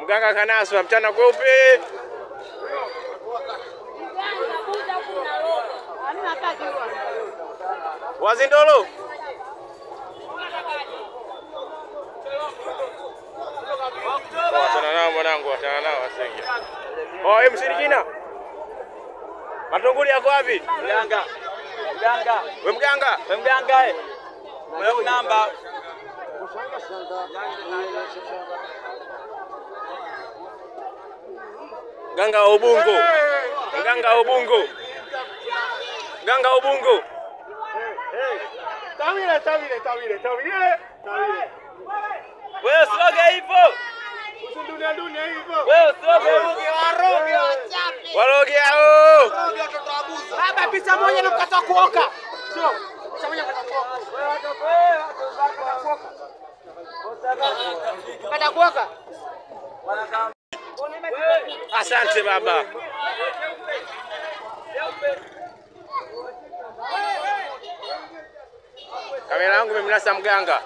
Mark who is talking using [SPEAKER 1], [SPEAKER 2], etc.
[SPEAKER 1] Mganga kanaswa mchana kweupe. Wazindolo. Watana nao mwanangu, watana nao wasenge. Oh, mshirikina. Matunguli yako wapi?
[SPEAKER 2] Mganga. Mganga.
[SPEAKER 1] Wewe mganga?
[SPEAKER 2] Wewe mganga Wewe namba.
[SPEAKER 1] Mganga wa Ubungo. Mganga wa Ubungo. Mganga wa Ubungo.
[SPEAKER 3] Tawile.
[SPEAKER 2] Wewe sloga hivyo.
[SPEAKER 3] Usidunia hivyo.
[SPEAKER 2] Wewe sloga
[SPEAKER 3] waroge wachape.
[SPEAKER 1] Waroge hao.
[SPEAKER 3] Waroge watoto abuza. Baba pisa moja na mkata kuoka. Sio. Pisa moja mkata kuoka. Mkata kuoka.
[SPEAKER 1] Asante baba. Kamera yangu imemnasa mganga.